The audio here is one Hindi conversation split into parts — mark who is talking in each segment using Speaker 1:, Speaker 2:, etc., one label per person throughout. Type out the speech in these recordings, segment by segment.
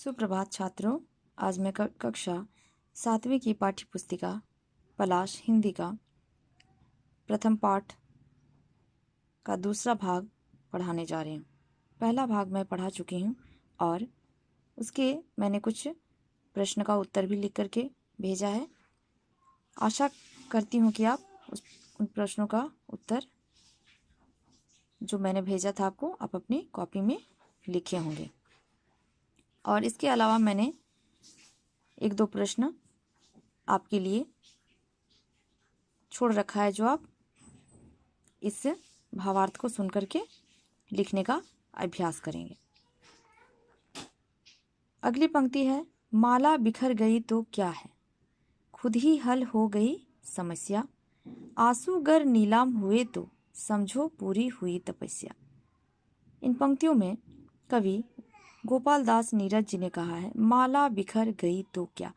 Speaker 1: सुप्रभात छात्रों। आज मैं कक्षा 7वीं की पाठ्य पुस्तिका पलाश हिंदी का प्रथम पाठ का दूसरा भाग पढ़ाने जा रही हूँ। पहला भाग मैं पढ़ा चुकी हूँ और उसके मैंने कुछ प्रश्न का उत्तर भी लिख करके भेजा है। आशा करती हूँ कि आप उन प्रश्नों का उत्तर जो मैंने भेजा था आपको आप अपनी कॉपी में लिखे होंगे। और इसके अलावा मैंने एक दो प्रश्न आपके लिए छोड़ रखा है जो आप इस भावार्थ को सुन करके लिखने का अभ्यास करेंगे। अगली पंक्ति है, माला बिखर गई तो क्या है, खुद ही हल हो गई समस्या, आंसू गर नीलाम हुए तो समझो पूरी हुई तपस्या। इन पंक्तियों में कवि गोपाल दास नीरज जी ने कहा है माला बिखर गई तो क्या।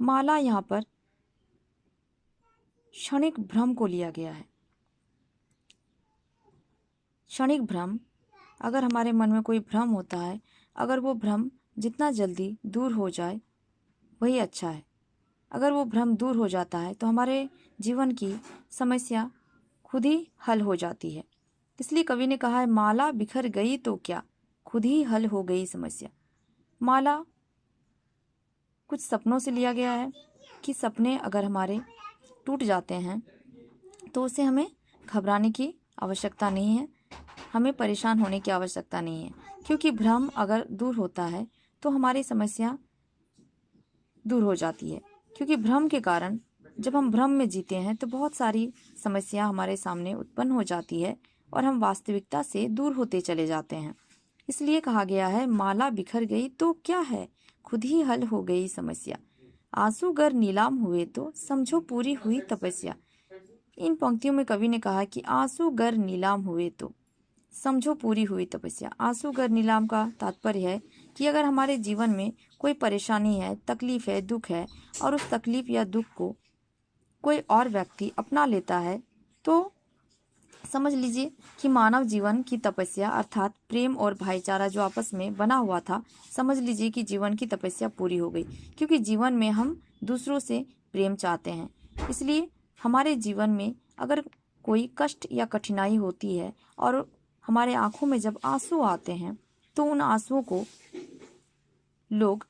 Speaker 1: माला यहाँ पर क्षणिक भ्रम को लिया गया है। क्षणिक भ्रम, अगर हमारे मन में कोई भ्रम होता है, अगर वो भ्रम जितना जल्दी दूर हो जाए वही अच्छा है। अगर वो भ्रम दूर हो जाता है तो हमारे जीवन की समस्या खुद ही हल हो जाती है। इसलिए कवि ने कहा है माला बिखर गई तो क्या, खुद ही हल हो गई समस्या। माला कुछ सपनों से लिया गया है कि सपने अगर हमारे टूट जाते हैं तो उसे हमें घबराने की आवश्यकता नहीं है, हमें परेशान होने की आवश्यकता नहीं है, क्योंकि भ्रम अगर दूर होता है तो हमारी समस्या दूर हो जाती है। क्योंकि भ्रम के कारण जब हम भ्रम में जीते हैं तो बहुत सारी समस्या हमारे सामने उत्पन्न हो जाती है और हम वास्तविकता से दूर होते चले जाते हैं। इसलिए कहा गया है माला बिखर गई तो क्या है, खुद ही हल हो गई समस्या, आंसू गर नीलाम हुए तो समझो पूरी हुई तपस्या। इन पंक्तियों में कवि ने कहा कि आंसू गर नीलाम हुए तो समझो पूरी हुई तपस्या। आंसू गर नीलाम का तात्पर्य है कि अगर हमारे जीवन में कोई परेशानी है, तकलीफ है, दुख है और उस तकलीफ या दुख को कोई और व्यक्ति अपना लेता है तो समझ लीजिए कि मानव जीवन की तपस्या अर्थात प्रेम और भाईचारा जो आपस में बना हुआ था, समझ लीजिए कि जीवन की तपस्या पूरी हो गई। क्योंकि जीवन में हम दूसरों से प्रेम चाहते हैं। इसलिए हमारे जीवन में अगर कोई कष्ट या कठिनाई होती है और हमारे आंखों में जब आंसू आते हैं तो उन आंसुओं को लोग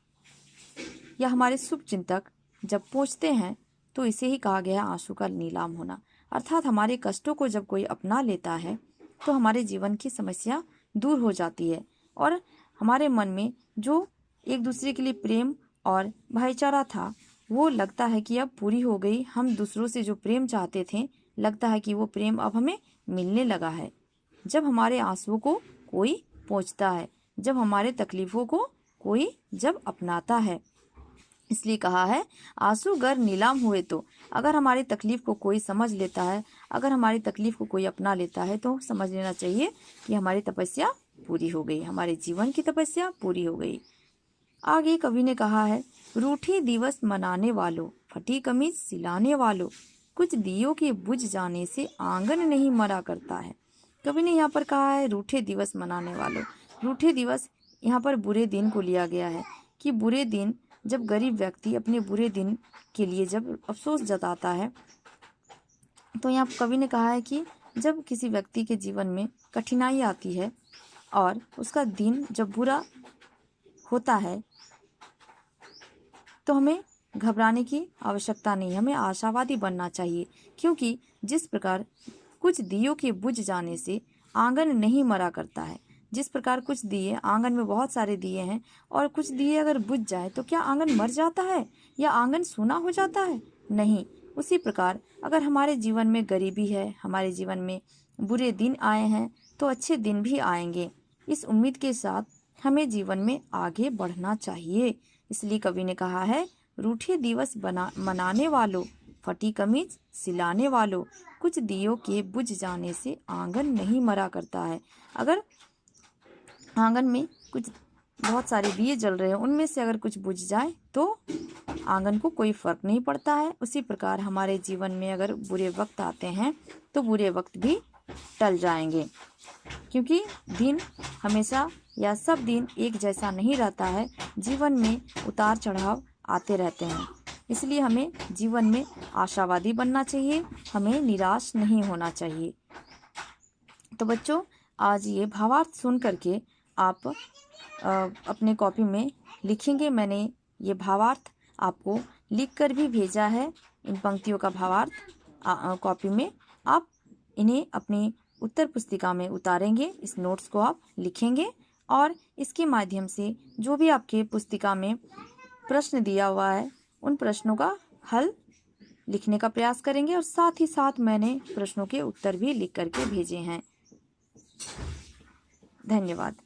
Speaker 1: या हमारे शुभचिंतक जब पूछते हैं तो इसे ही कहा गया है आंसू का नीलाम होना। अर्थात हमारे कष्टों को जब कोई अपना लेता है तो हमारे जीवन की समस्या दूर हो जाती है और हमारे मन में जो एक दूसरे के लिए प्रेम और भाईचारा था वो लगता है कि अब पूरी हो गई। हम दूसरों से जो प्रेम चाहते थे लगता है कि वो प्रेम अब हमें मिलने लगा है। जब हमारे आंसुओं को कोई पहुँचता है, जब हमारे तकलीफों को कोई जब अपनाता है। इसलिए कहा है आंसू गर नीलाम हुए तो, अगर हमारी तकलीफ को कोई समझ लेता है, अगर हमारी तकलीफ को कोई अपना लेता है तो समझ लेना चाहिए कि हमारी तपस्या पूरी हो गई, हमारे जीवन की तपस्या पूरी हो गई। आगे कवि ने कहा है रूठी दिवस मनाने वालों, फटी कमीज सिलाने वालों, कुछ दियों के बुझ जाने से आंगन नहीं मरा करता है। कवि ने यहाँ पर कहा है रूठे दिवस मनाने वालों। रूठे दिवस यहाँ पर बुरे दिन को लिया गया है कि बुरे दिन, जब गरीब व्यक्ति अपने बुरे दिन के लिए जब अफसोस जताता है तो यहाँ कवि ने कहा है कि जब किसी व्यक्ति के जीवन में कठिनाई आती है और उसका दिन जब बुरा होता है तो हमें घबराने की आवश्यकता नहीं, हमें आशावादी बनना चाहिए। क्योंकि जिस प्रकार कुछ दियों के बुझ जाने से आंगन नहीं मरा करता है, जिस प्रकार कुछ दिए, आंगन में बहुत सारे दिए हैं और कुछ दिए अगर बुझ जाए तो क्या आंगन मर जाता है या आंगन सूना हो जाता है? नहीं। उसी प्रकार अगर हमारे जीवन में गरीबी है, हमारे जीवन में बुरे दिन आए हैं तो अच्छे दिन भी आएंगे। इस उम्मीद के साथ हमें जीवन में आगे बढ़ना चाहिए। इसलिए कवि ने कहा है रूठे दिवस मनाने वालों, फटी कमीज सिलाने वालों, कुछ दियों के बुझ जाने से आंगन नहीं मरा करता है। अगर आंगन में कुछ बहुत सारे दिए जल रहे हैं, उनमें से अगर कुछ बुझ जाए तो आंगन को कोई फर्क नहीं पड़ता है। उसी प्रकार हमारे जीवन में अगर बुरे वक्त आते हैं तो बुरे वक्त भी टल जाएंगे, क्योंकि दिन हमेशा या सब दिन एक जैसा नहीं रहता है। जीवन में उतार चढ़ाव आते रहते हैं, इसलिए हमें जीवन में आशावादी बनना चाहिए, हमें निराश नहीं होना चाहिए। तो बच्चों, आज ये भावार्थ सुन करके आप अपने कॉपी में लिखेंगे। मैंने ये भावार्थ आपको लिख कर भी भेजा है। इन पंक्तियों का भावार्थ कॉपी में आप इन्हें अपनी उत्तर पुस्तिका में उतारेंगे। इस नोट्स को आप लिखेंगे और इसके माध्यम से जो भी आपके पुस्तिका में प्रश्न दिया हुआ है उन प्रश्नों का हल लिखने का प्रयास करेंगे, और साथ ही साथ मैंने प्रश्नों के उत्तर भी लिख करके भेजे हैं। धन्यवाद।